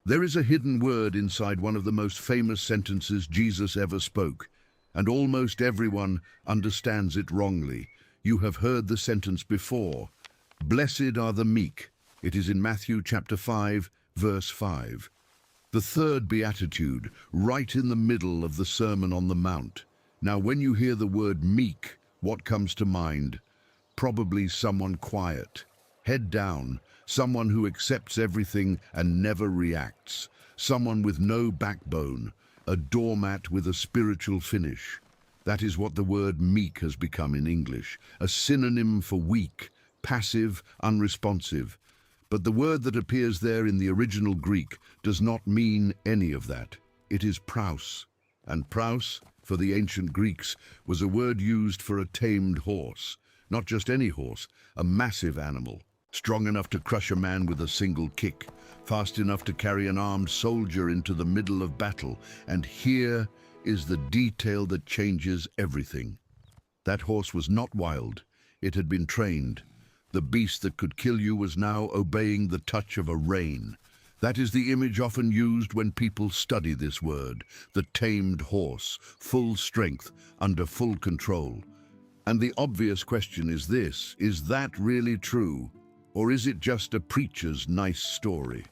There is a hidden word inside one of the most famous sentences Jesus ever spoke, and almost everyone understands it wrongly. You have heard the sentence before. Blessed are the meek. It is in Matthew chapter 5, verse 5. The third beatitude, right in the middle of the Sermon on the Mount. Now, when you hear the word meek, what comes to mind? Probably someone quiet, head down, someone who accepts everything and never reacts, someone with no backbone, a doormat with a spiritual finish. That is what the word meek has become in English, a synonym for weak, passive, unresponsive. But the word that appears there in the original Greek does not mean any of that. It is praus, and praus, for the ancient Greeks, was a word used for a tamed horse. Not just any horse, a massive animal, strong enough to crush a man with a single kick, fast enough to carry an armed soldier into the middle of battle. And here is the detail that changes everything. That horse was not wild. It had been trained. The beast that could kill you was now obeying the touch of a rein. That is the image often used when people study this word, the tamed horse, full strength, under full control. And the obvious question is this: is that really true? Or is it just a preacher's nice story?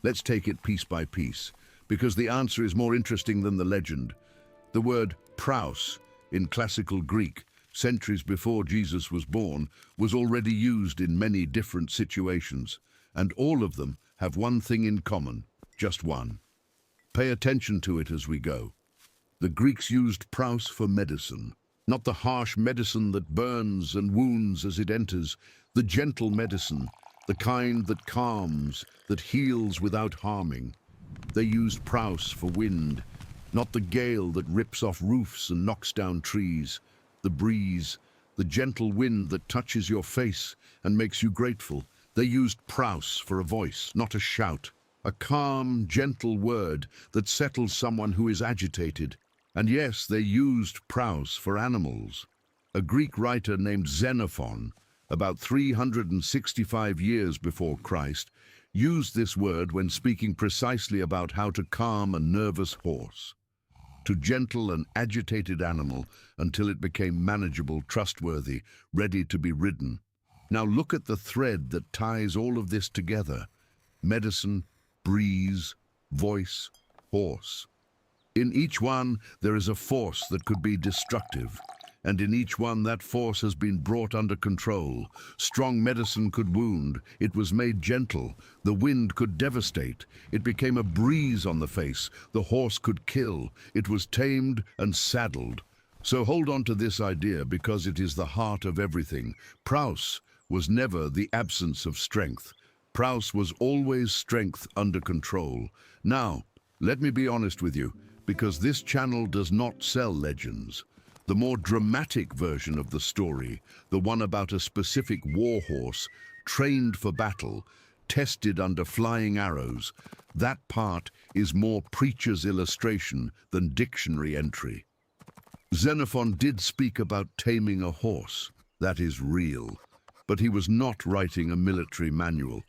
Let's take it piece by piece, because the answer is more interesting than the legend. The word praus in classical Greek, centuries before Jesus was born, was already used in many different situations, and all of them have one thing in common, just one. Pay attention to it as we go. The Greeks used praus for medicine, not the harsh medicine that burns and wounds as it enters, the gentle medicine, the kind that calms, that heals without harming. They used praus for wind, not the gale that rips off roofs and knocks down trees. The breeze, the gentle wind that touches your face and makes you grateful. They used praus for a voice, not a shout, a calm, gentle word that settles someone who is agitated. And yes, they used praus for animals. A Greek writer named Xenophon, about 365 years before Christ, used this word when speaking precisely about how to calm a nervous horse, to gentle an agitated animal until it became manageable, trustworthy, ready to be ridden. Now look at the thread that ties all of this together: medicine, breeze, voice, horse. In each one, there is a force that could be destructive, and in each one that force has been brought under control. Strong medicine could wound, it was made gentle. The wind could devastate, it became a breeze on the face. The horse could kill, it was tamed and saddled. So hold on to this idea, because it is the heart of everything. Praus was never the absence of strength. Praus was always strength under control. Now, let me be honest with you, because this channel does not sell legends. The more dramatic version of the story, the one about a specific war horse, trained for battle, tested under flying arrows, that part is more preacher's illustration than dictionary entry. Xenophon did speak about taming a horse. That is real. But he was not writing a military manual.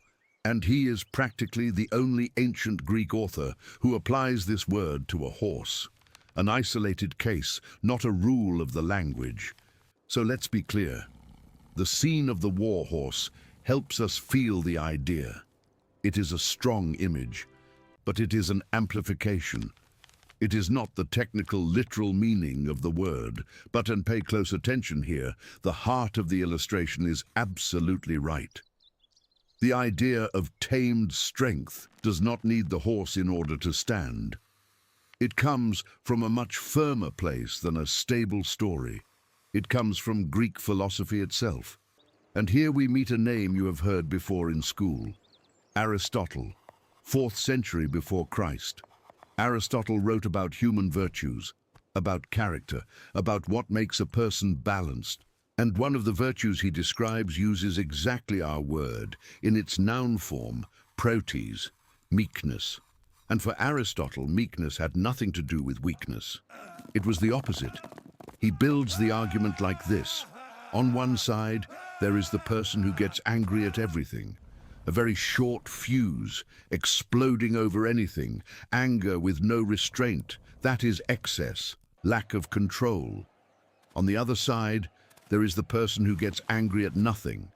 And he is practically the only ancient Greek author who applies this word to a horse. An isolated case, not a rule of the language. So let's be clear. The scene of the war horse helps us feel the idea. It is a strong image, but it is an amplification. It is not the technical, literal meaning of the word, but, and pay close attention here, the heart of the illustration is absolutely right. The idea of tamed strength does not need the horse in order to stand. It comes from a much firmer place than a stable story. It comes from Greek philosophy itself. And here we meet a name you have heard before in school: Aristotle, 4th century before Christ. Aristotle wrote about human virtues, about character, about what makes a person balanced. And one of the virtues he describes uses exactly our word, in its noun form, protes, meekness. And for Aristotle, meekness had nothing to do with weakness. It was the opposite. He builds the argument like this. On one side, there is the person who gets angry at everything. a very short fuse, exploding over anything, anger with no restraint. That is excess, lack of control. On the other side, there is the person who gets angry at nothing,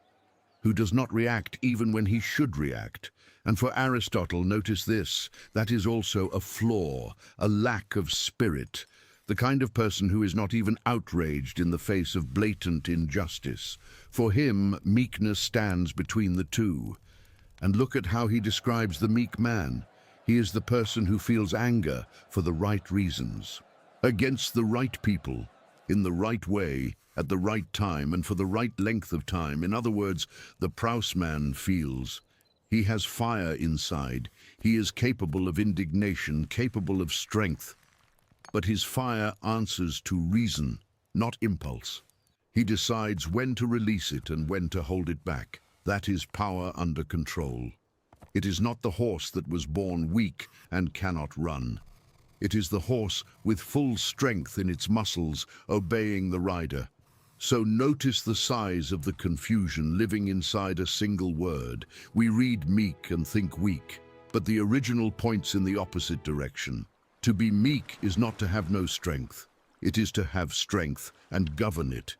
who does not react even when he should react. And for Aristotle, notice this, that is also a flaw, a lack of spirit, the kind of person who is not even outraged in the face of blatant injustice. For him, meekness stands between the two. And look at how he describes the meek man. He is the person who feels anger for the right reasons, against the right people, in the right way, at the right time, and for the right length of time. In other words, the Prouse man feels. He has fire inside. He is capable of indignation, capable of strength. But his fire answers to reason, not impulse. He decides when to release it and when to hold it back. That is power under control. It is not the horse that was born weak and cannot run. It is the horse with full strength in its muscles, obeying the rider. So notice the size of the confusion living inside a single word. We read meek and think weak, but the original points in the opposite direction. To be meek is not to have no strength. It is to have strength and govern it.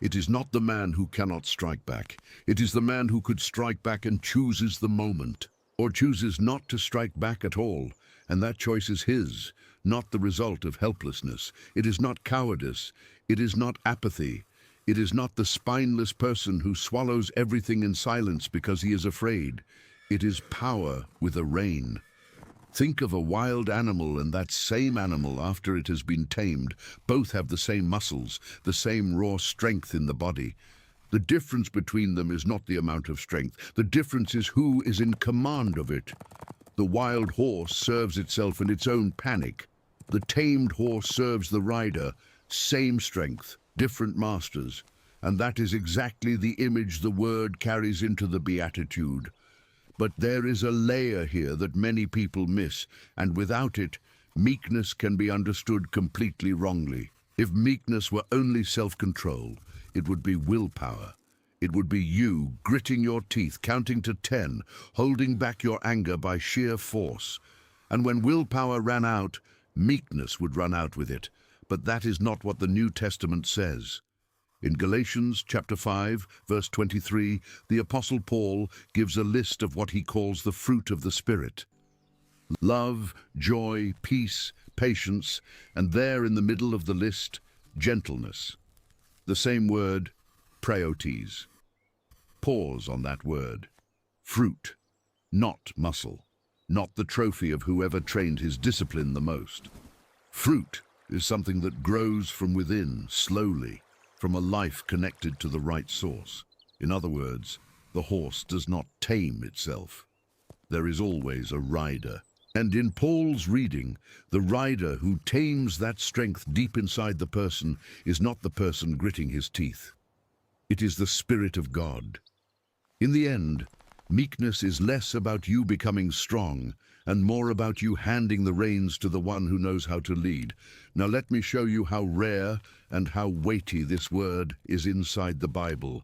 It is not the man who cannot strike back. It is the man who could strike back and chooses the moment, or chooses not to strike back at all, and that choice is his, not the result of helplessness. It is not cowardice. It is not apathy. It is not the spineless person who swallows everything in silence because he is afraid. It is power with a rein. Think of a wild animal and that same animal after it has been tamed. Both have the same muscles, the same raw strength in the body. The difference between them is not the amount of strength. The difference is who is in command of it. The wild horse serves itself in its own panic. The tamed horse serves the rider. Same strength, different masters. And that is exactly the image the word carries into the beatitude. But there is a layer here that many people miss, and without it, meekness can be understood completely wrongly. If meekness were only self-control, it would be willpower. It would be you gritting your teeth, counting to 10, holding back your anger by sheer force. And when willpower ran out, meekness would run out with it. But that is not what the New Testament says. In Galatians chapter 5, verse 23, the Apostle Paul gives a list of what he calls the fruit of the Spirit. Love, joy, peace, patience, and there in the middle of the list, gentleness. The same word, praiotes. Pause on that word. Fruit, not muscle, not the trophy of whoever trained his discipline the most. Fruit is something that grows from within, slowly, from a life connected to the right source. In other words, the horse does not tame itself. There is always a rider. And in Paul's reading, the rider who tames that strength deep inside the person is not the person gritting his teeth. It is the Spirit of God. In the end, meekness is less about you becoming strong and more about you handing the reins to the one who knows how to lead. Now let me show you how rare and how weighty this word is inside the Bible.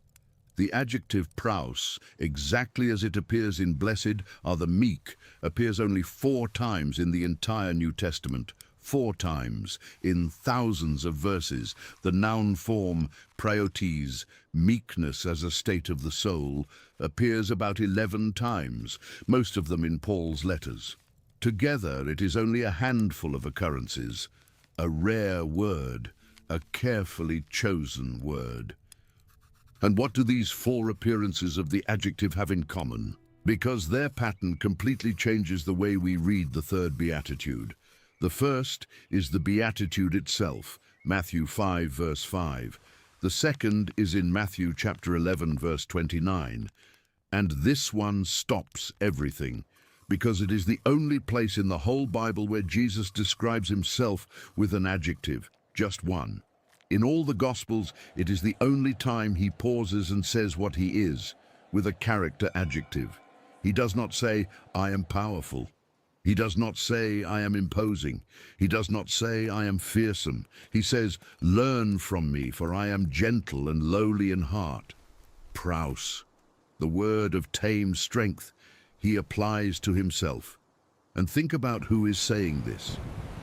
The adjective prouse, exactly as it appears in blessed are the meek, appears only 4 times in the entire New Testament. 4 times in thousands of verses. The noun form, praiotes, meekness as a state of the soul, appears about 11 times, most of them in Paul's letters. Together, it is only a handful of occurrences, a rare word, a carefully chosen word. And what do these 4 appearances of the adjective have in common? Because their pattern completely changes the way we read the third beatitude. The first is the beatitude itself, Matthew 5, verse 5. The second is in Matthew chapter 11, verse 29. And this one stops everything, because it is the only place in the whole Bible where Jesus describes himself with an adjective, just one. In all the Gospels, it is the only time he pauses and says what he is, with a character adjective. He does not say, I am powerful. He does not say, I am imposing. He does not say, I am fearsome. He says, learn from me, for I am gentle and lowly in heart. Prouse. The word of tame strength he applies to himself. And think about who is saying this.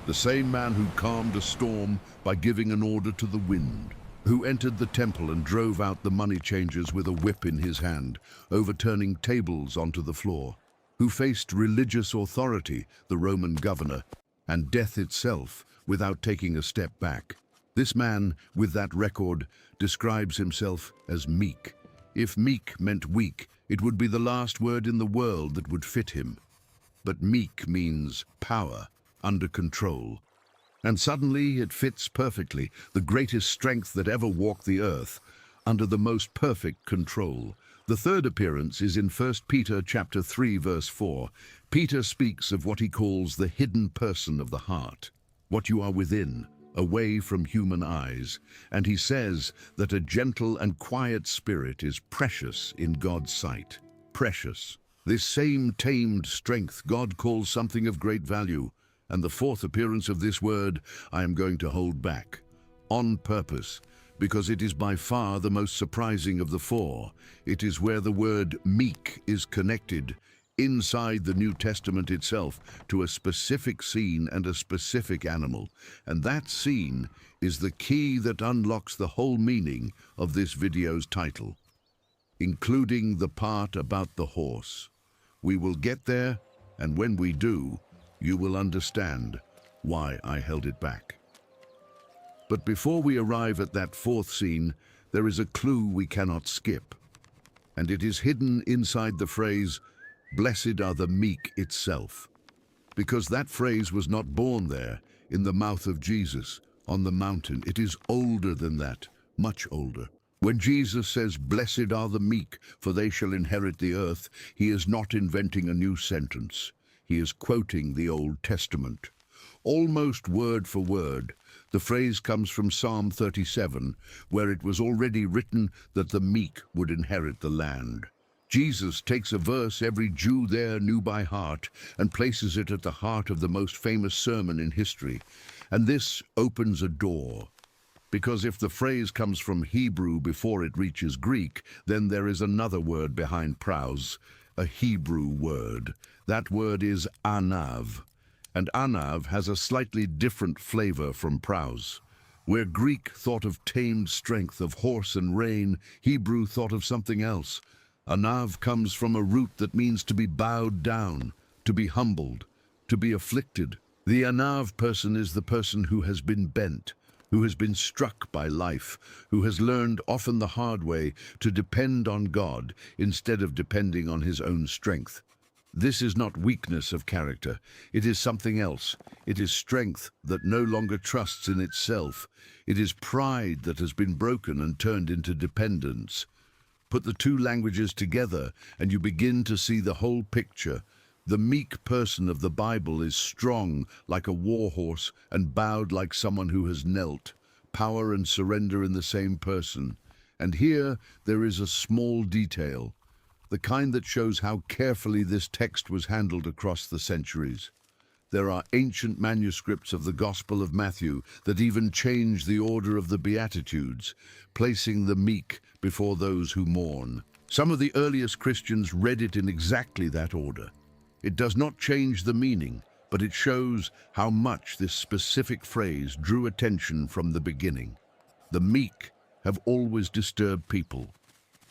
The same man who calmed a storm by giving an order to the wind, who entered the temple and drove out the money changers with a whip in his hand, overturning tables onto the floor, who faced religious authority, the Roman governor, and death itself without taking a step back. This man, with that record, describes himself as meek. If meek meant weak, it would be the last word in the world that would fit him. But meek means power, under control. And suddenly it fits perfectly, the greatest strength that ever walked the earth, under the most perfect control. The third appearance is in 1 Peter chapter 3, verse 4. Peter speaks of what he calls the hidden person of the heart, what you are within, away from human eyes. And he says that a gentle and quiet spirit is precious in God's sight. Precious. This same tamed strength God calls something of great value. And the fourth appearance of this word I am going to hold back, on purpose, because it is by far the most surprising of the four. It is where the word meek is connected, inside the New Testament itself, to a specific scene and a specific animal. And that scene is the key that unlocks the whole meaning of this video's title, including the part about the horse. We will get there, and when we do, you will understand why I held it back. But before we arrive at that fourth scene, there is a clue we cannot skip. And it is hidden inside the phrase, "Blessed are the meek" itself. Because that phrase was not born there, in the mouth of Jesus, on the mountain. It is older than that, much older. When Jesus says, "Blessed are the meek, for they shall inherit the earth," he is not inventing a new sentence. He is quoting the Old Testament. Almost word for word, the phrase comes from Psalm 37, where it was already written that the meek would inherit the land. Jesus takes a verse every Jew there knew by heart and places it at the heart of the most famous sermon in history. And this opens a door. Because if the phrase comes from Hebrew before it reaches Greek, then there is another word behind praus, a Hebrew word. That word is anav, and anav has a slightly different flavor from praus. Where Greek thought of tamed strength of horse and rein, Hebrew thought of something else. Anav comes from a root that means to be bowed down, to be humbled, to be afflicted. The anav person is the person who has been bent, who has been struck by life, who has learned, often the hard way, to depend on God instead of depending on his own strength. This is not weakness of character. It is something else. It is strength that no longer trusts in itself. It is pride that has been broken and turned into dependence. Put the two languages together and you begin to see the whole picture. The meek person of the Bible is strong like a war horse and bowed like someone who has knelt. Power and surrender in the same person. And here there is a small detail, the kind that shows how carefully this text was handled across the centuries. There are ancient manuscripts of the Gospel of Matthew that even change the order of the beatitudes, placing the meek before those who mourn. Some of the earliest Christians read it in exactly that order. It does not change the meaning, but it shows how much this specific phrase drew attention from the beginning. The meek have always disturbed people,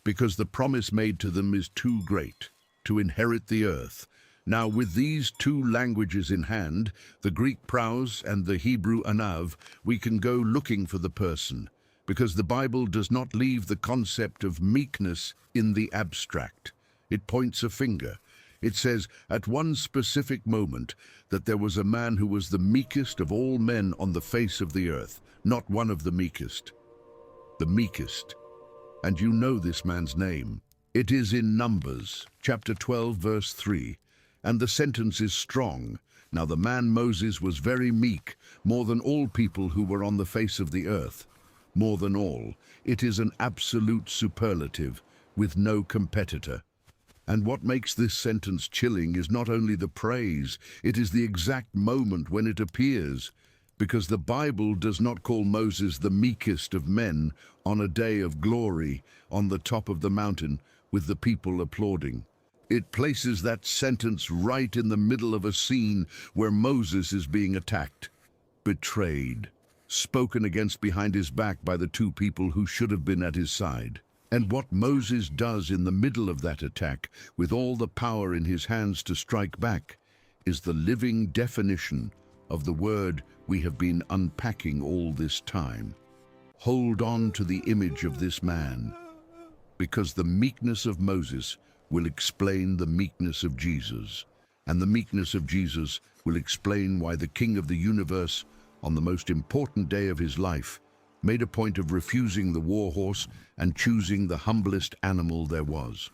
because the promise made to them is too great, to inherit the earth. Now, with these two languages in hand, the Greek praus and the Hebrew anav, we can go looking for the person, because the Bible does not leave the concept of meekness in the abstract. It points a finger. It says, at one specific moment, that there was a man who was the meekest of all men on the face of the earth, not one of the meekest. The meekest. And you know this man's name. It is in Numbers, chapter 12, verse 3. And the sentence is strong. Now the man Moses was very meek, more than all people who were on the face of the earth. More than all. It is an absolute superlative, with no competitor. And what makes this sentence chilling is not only the praise, it is the exact moment when it appears. Because the Bible does not call Moses the meekest of men on a day of glory on the top of the mountain, with the people applauding. It places that sentence right in the middle of a scene where Moses is being attacked, betrayed, spoken against behind his back by the two people who should have been at his side. And what Moses does in the middle of that attack, with all the power in his hands to strike back, is the living definition of the word we have been unpacking all this time. Hold on to the image of this man, because the meekness of Moses will explain the meekness of Jesus, and the meekness of Jesus will explain why the King of the universe, on the most important day of his life, made a point of refusing the war horse and choosing the humblest animal there was.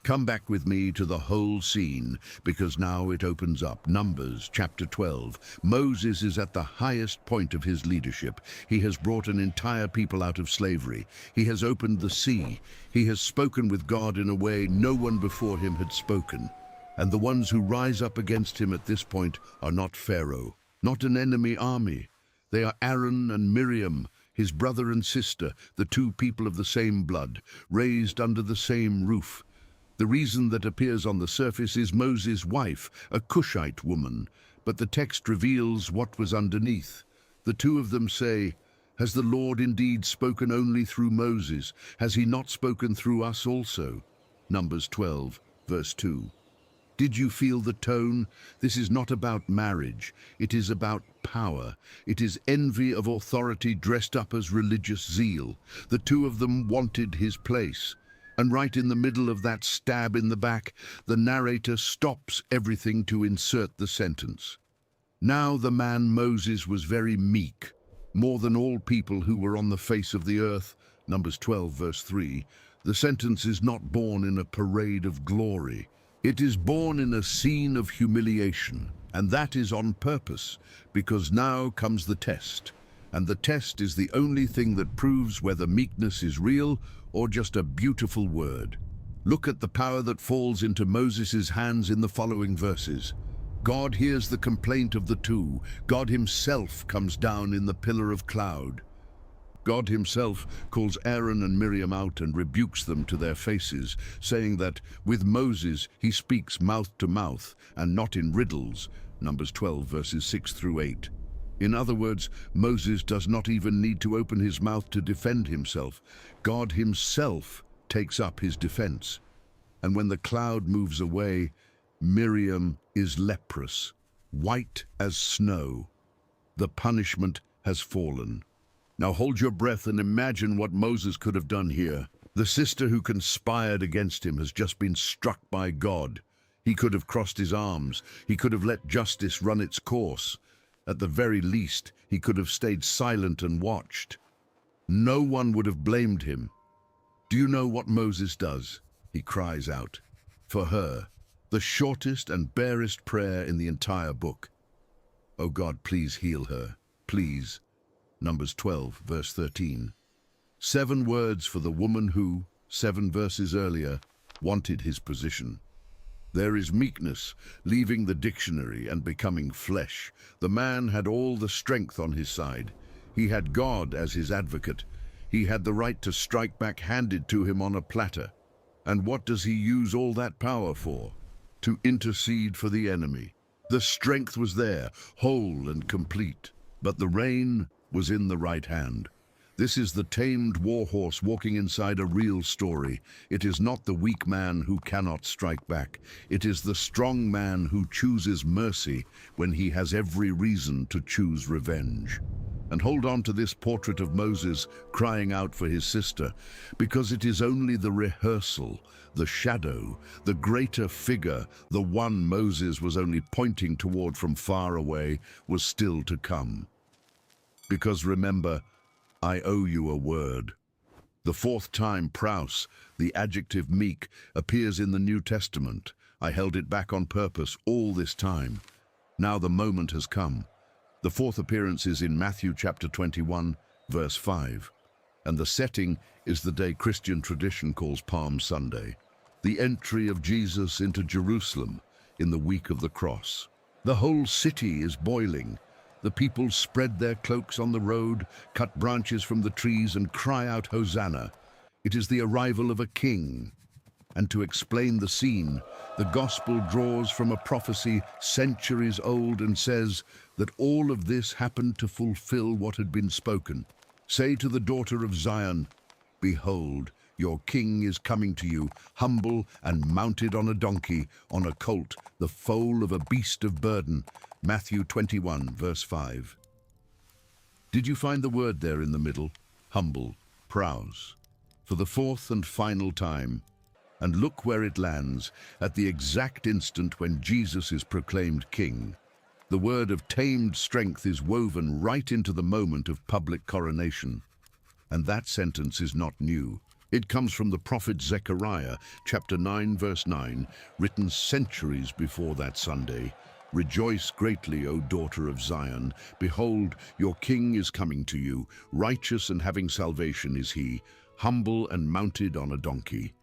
Come back with me to the whole scene, because now it opens up. Numbers chapter 12. Moses is at the highest point of his leadership. He has brought an entire people out of slavery. He has opened the sea. He has spoken with God in a way no one before him had spoken. And the ones who rise up against him at this point are not Pharaoh, not an enemy army. They are Aaron and Miriam, his brother and sister, the two people of the same blood, raised under the same roof. The reason that appears on the surface is Moses' wife, a Cushite woman, but the text reveals what was underneath. The two of them say, "Has the Lord indeed spoken only through Moses? Has he not spoken through us also?" Numbers 12, verse 2. Did you feel the tone? This is not about marriage. It is about power. It is envy of authority dressed up as religious zeal. The two of them wanted his place. And right in the middle of that stab in the back, the narrator stops everything to insert the sentence. Now the man Moses was very meek, more than all people who were on the face of the earth. Numbers 12, verse 3. The sentence is not born in a parade of glory. It is born in a scene of humiliation, and that is on purpose, because now comes the test. And the test is the only thing that proves whether meekness is real or just a beautiful word. Look at the power that falls into Moses' hands in the following verses. God hears the complaint of the two. God himself comes down in the pillar of cloud. God himself calls Aaron and Miriam out and rebukes them to their faces, saying that with Moses he speaks mouth to mouth and not in riddles. Numbers 12, verses 6 through 8. In other words, Moses does not even need to open his mouth to defend himself. God himself takes up his defense. And when the cloud moves away, Miriam is leprous, white as snow. The punishment has fallen. Now hold your breath and imagine what Moses could have done here. The sister who conspired against him has just been struck by God. He could have crossed his arms. He could have let justice run its course. At the very least, he could have stayed silent and watched. No one would have blamed him. Do you know what Moses does? He cries out for her, the shortest and barest prayer in the entire book. Oh God, please heal her, please. Numbers 12, verse 13. 7 words for the woman who, 7 verses earlier, wanted his position. There is meekness, leaving the dictionary and becoming flesh. The man had all the strength on his side. He had God as his advocate. He had the right to strike back handed to him on a platter. And what does he use all that power for? To intercede for the enemy. The strength was there, whole and complete. But the rein was in the right hand. This is the tamed warhorse walking inside a real story. It is not the weak man who cannot strike back. It is the strong man who chooses mercy when he has every reason to choose revenge. And hold on to this portrait of Moses crying out for his sister, because it is only the rehearsal, the shadow, the greater figure, the one Moses was only pointing toward from far away, was still to come. Because remember, I owe you a word. The 4th time praus, the adjective meek, appears in the New Testament. I held it back on purpose all this time. Now the moment has come. The 4th appearance is in Matthew chapter 21, verse 5. And the setting is the day Christian tradition calls Palm Sunday, the entry of Jesus into Jerusalem in the week of the cross. The whole city is boiling. The people spread their cloaks on the road, cut branches from the trees, and cry out, Hosanna. It is the arrival of a king. And to explain the scene, the gospel draws from a prophecy centuries old and says that all of this happened to fulfill what had been spoken. Say to the daughter of Zion, "Behold, your king is coming to you, humble and mounted on a donkey, on a colt, the foal of a beast of burden." Matthew 21, verse 5. Did you find the word there in the middle? Humble, praus. For the fourth and final time. And look where it lands, at the exact instant when Jesus is proclaimed king. The word of tamed strength is woven right into the moment of public coronation. And that sentence is not new. It comes from the prophet Zechariah, chapter 9, verse 9, written centuries before that Sunday. "Rejoice greatly, O daughter of Zion. Behold, your king is coming to you. Righteous and having salvation is he, humble and mounted on a donkey."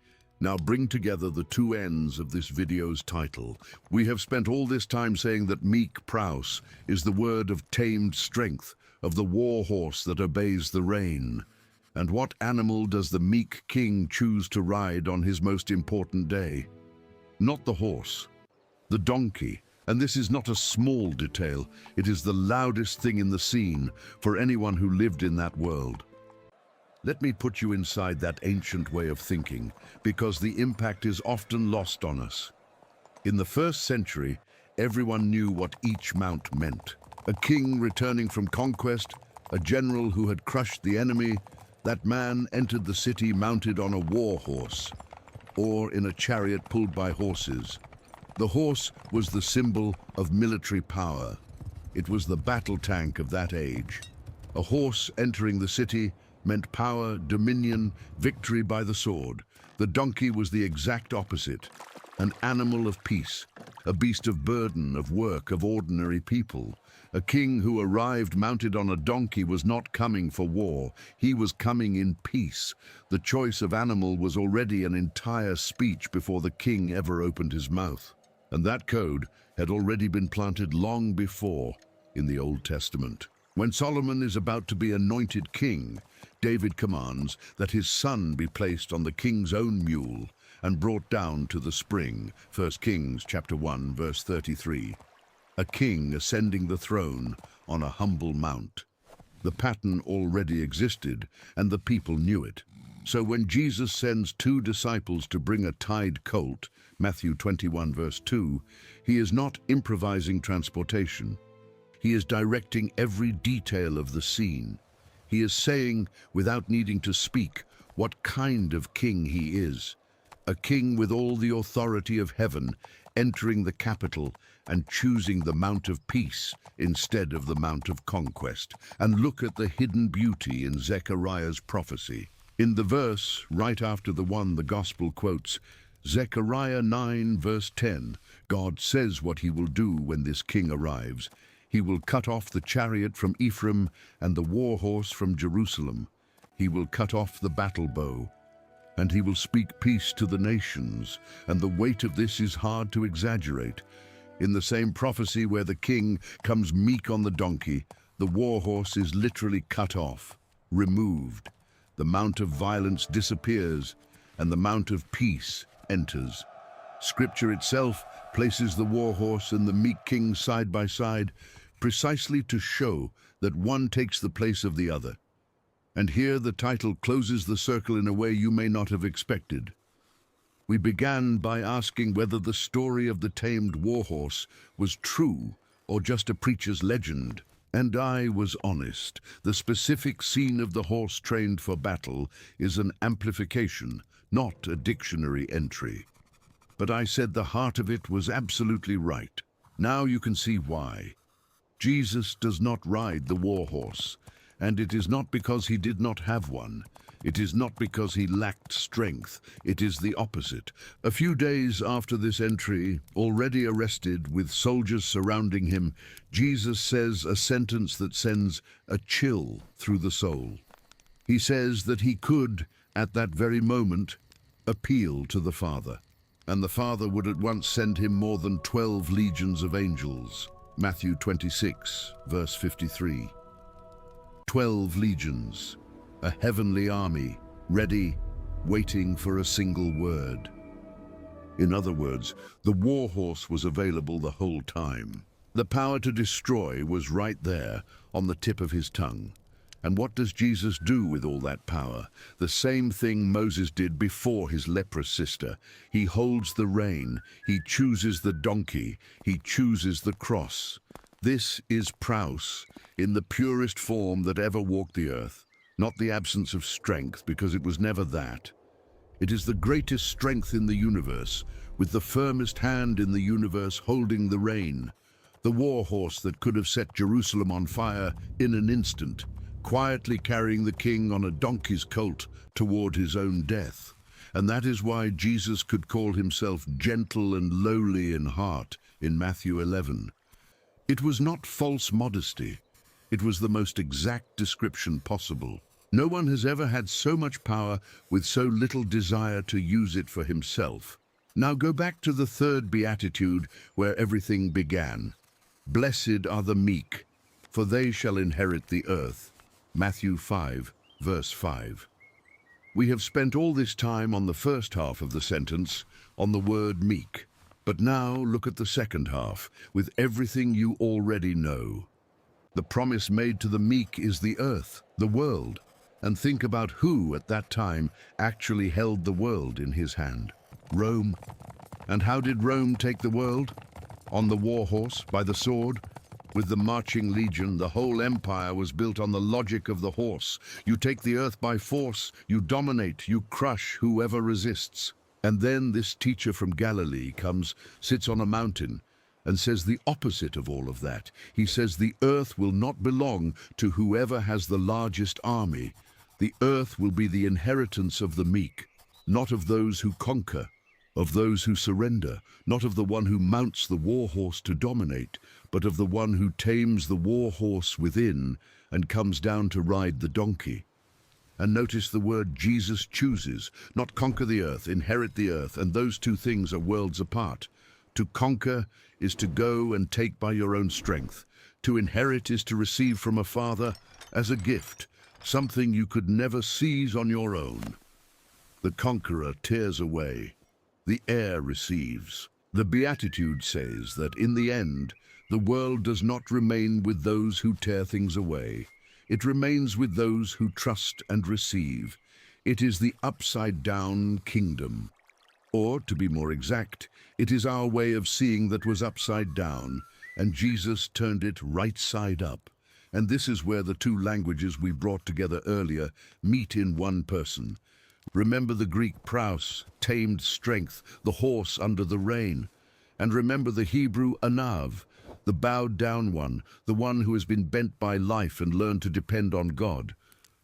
Now bring together the two ends of this video's title. We have spent all this time saying that meek praus is the word of tamed strength, of the war horse that obeys the rein. And what animal does the meek king choose to ride on his most important day? Not the horse, the donkey. And this is not a small detail. It is the loudest thing in the scene for anyone who lived in that world. Let me put you inside that ancient way of thinking, because the impact is often lost on us. In the first century, everyone knew what each mount meant. A king returning from conquest, a general who had crushed the enemy, that man entered the city mounted on a war horse, or in a chariot pulled by horses. The horse was the symbol of military power. It was the battle tank of that age. A horse entering the city meant power, dominion, victory by the sword. The donkey was the exact opposite, an animal of peace, a beast of burden, of work, of ordinary people. A king who arrived mounted on a donkey was not coming for war, he was coming in peace. The choice of animal was already an entire speech before the king ever opened his mouth. And that code had already been planted long before in the Old Testament. When Solomon is about to be anointed king, David commands that his son be placed on the king's own mule and brought down to the spring. 1 Kings chapter 1, verse 33. A king ascending the throne on a humble mount. The pattern already existed, and the people knew it. So when Jesus sends two disciples to bring a tied colt, Matthew 21, verse 2, he is not improvising transportation. He is directing every detail of the scene. He is saying, without needing to speak, what kind of king he is. A king with all the authority of heaven, entering the capital and choosing the Mount of Peace instead of the Mount of Conquest. And look at the hidden beauty in Zechariah's prophecy. In the verse, right after the one the Gospel quotes, Zechariah 9, verse 10, God says what he will do when this king arrives. He will cut off the chariot from Ephraim and the war horse from Jerusalem. He will cut off the battle bow, and he will speak peace to the nations, and the weight of this is hard to exaggerate. In the same prophecy where the king comes meek on the donkey, the war horse is literally cut off, removed. The mount of violence disappears, and the mount of peace enters. Scripture itself places the war horse and the meek king side by side, precisely to show that one takes the place of the other. And here the title closes the circle in a way you may not have expected. We began by asking whether the story of the tamed warhorse was true or just a preacher's legend. And I was honest. The specific scene of the horse trained for battle is an amplification, not a dictionary entry. But I said the heart of it was absolutely right. Now you can see why. Jesus does not ride the war horse, and it is not because he did not have one. It is not because he lacked strength. It is the opposite. A few days after this entry, already arrested with soldiers surrounding him, Jesus says a sentence that sends a chill through the soul. He says that he could, at that very moment, appeal to the Father, and the Father would at once send him more than 12 legions of angels. Matthew 26, verse 53. 12 legions, a heavenly army, ready, waiting for a single word. In other words, the war horse was available the whole time. The power to destroy was right there on the tip of his tongue. And what does Jesus do with all that power? The same thing Moses did before his leprous sister. He holds the rein, he chooses the donkey, he chooses the cross. This is praus in the purest form that ever walked the earth. Not the absence of strength, because it was never that. It is the greatest strength in the universe, with the firmest hand in the universe holding the rein. The war horse that could have set Jerusalem on fire in an instant, quietly carrying the king on a donkey's colt toward his own death. And that is why Jesus could call himself gentle and lowly in heart in Matthew 11. It was not false modesty. It was the most exact description possible. No one has ever had so much power with so little desire to use it for himself. Now go back to the third beatitude where everything began. Blessed are the meek, for they shall inherit the earth. Matthew 5, verse 5. We have spent all this time on the first half of the sentence, on the word meek. But now look at the second half, with everything you already know. The promise made to the meek is the earth, the world. And think about who at that time actually held the world in his hand. Rome. And how did Rome take the world? On the war horse, by the sword. With the marching legion, the whole empire was built on the logic of the horse. You take the earth by force, you dominate, you crush whoever resists. And then this teacher from Galilee comes, sits on a mountain, and says the opposite of all of that. He says the earth will not belong to whoever has the largest army. The earth will be the inheritance of the meek, not of those who conquer, of those who surrender, not of the one who mounts the war horse to dominate, but of the one who tames the war horse within and comes down to ride the donkey. And notice the word Jesus chooses, not conquer the earth, inherit the earth, and those two things are worlds apart. To conquer is to go and take by your own strength. To inherit is to receive from a father as a gift, something you could never seize on your own. The conqueror tears away. The heir receives. The beatitude says that in the end, the world does not remain with those who tear things away. It remains with those who trust and receive. It is the upside-down kingdom. Or, to be more exact, it is our way of seeing that was upside down, and Jesus turned it right side up. And this is where the two languages we brought together earlier meet in one person. Remember the Greek praus, tamed strength, the horse under the rein. And remember the Hebrew anav, the bowed down one, the one who has been bent by life and learned to depend on God.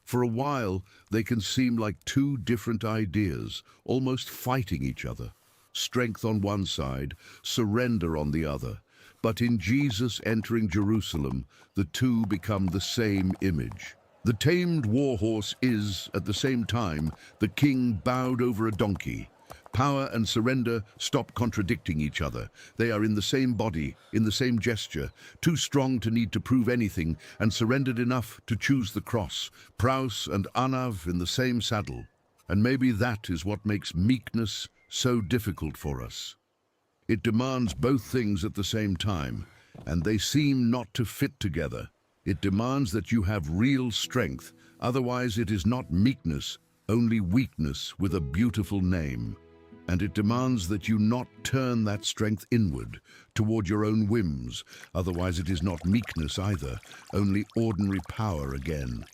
For a while, they can seem like two different ideas, almost fighting each other. Strength on one side, surrender on the other. But in Jesus entering Jerusalem, the two become the same image. The tamed war horse is, at the same time, the king bowed over a donkey. Power and surrender stop contradicting each other. They are in the same body, in the same gesture, too strong to need to prove anything, and surrendered enough to choose the cross. Praus and anav in the same saddle. And maybe that is what makes meekness so difficult for us. It demands both things at the same time, and they seem not to fit together. It demands that you have real strength, otherwise it is not meekness, only weakness with a beautiful name. And it demands that you not turn that strength inward, toward your own whims, otherwise it is not meekness either, only ordinary power again.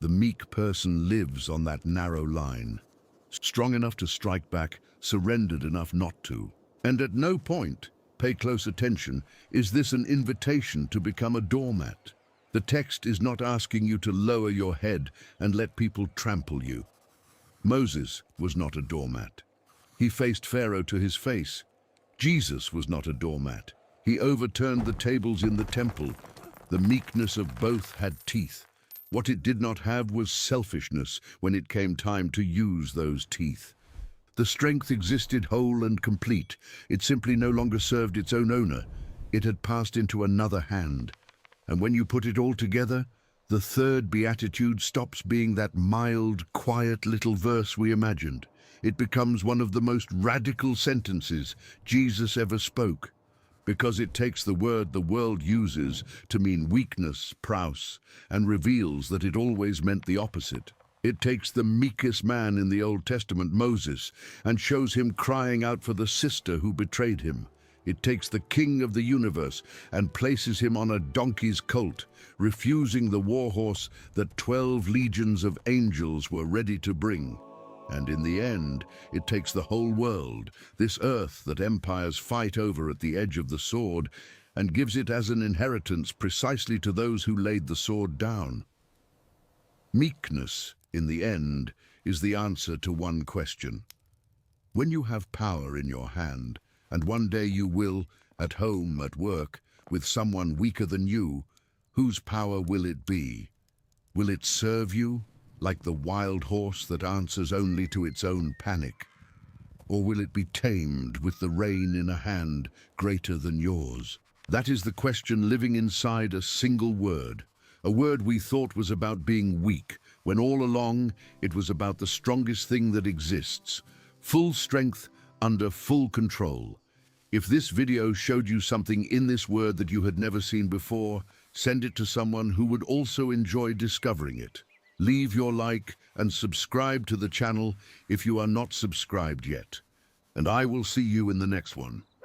The meek person lives on that narrow line, strong enough to strike back, surrendered enough not to. And at no point, pay close attention, is this an invitation to become a doormat. The text is not asking you to lower your head and let people trample you. Moses was not a doormat. He faced Pharaoh to his face. Jesus was not a doormat. He overturned the tables in the temple. The meekness of both had teeth. What it did not have was selfishness when it came time to use those teeth. The strength existed whole and complete. It simply no longer served its own owner. It had passed into another hand. And when you put it all together, The third beatitude stops being that mild, quiet little verse we imagined. It becomes one of the most radical sentences Jesus ever spoke, because it takes the word the world uses to mean weakness, praus, and reveals that it always meant the opposite. It takes the meekest man in the Old Testament, Moses, and shows him crying out for the sister who betrayed him. It takes the king of the universe and places him on a donkey's colt, refusing the war horse that 12 legions of angels were ready to bring. And in the end, it takes the whole world, this earth that empires fight over at the edge of the sword, and gives it as an inheritance precisely to those who laid the sword down. Meekness, in the end, is the answer to one question. When you have power in your hand, and one day you will, at home, at work, with someone weaker than you, whose power will it be? Will it serve you, like the wild horse that answers only to its own panic? Or will it be tamed with the rein in a hand greater than yours? That is the question living inside a single word, a word we thought was about being weak, when all along it was about the strongest thing that exists, full strength under full control. If this video showed you something in this word that you had never seen before, send it to someone who would also enjoy discovering it. Leave your like and subscribe to the channel if you are not subscribed yet. And I will see you in the next one.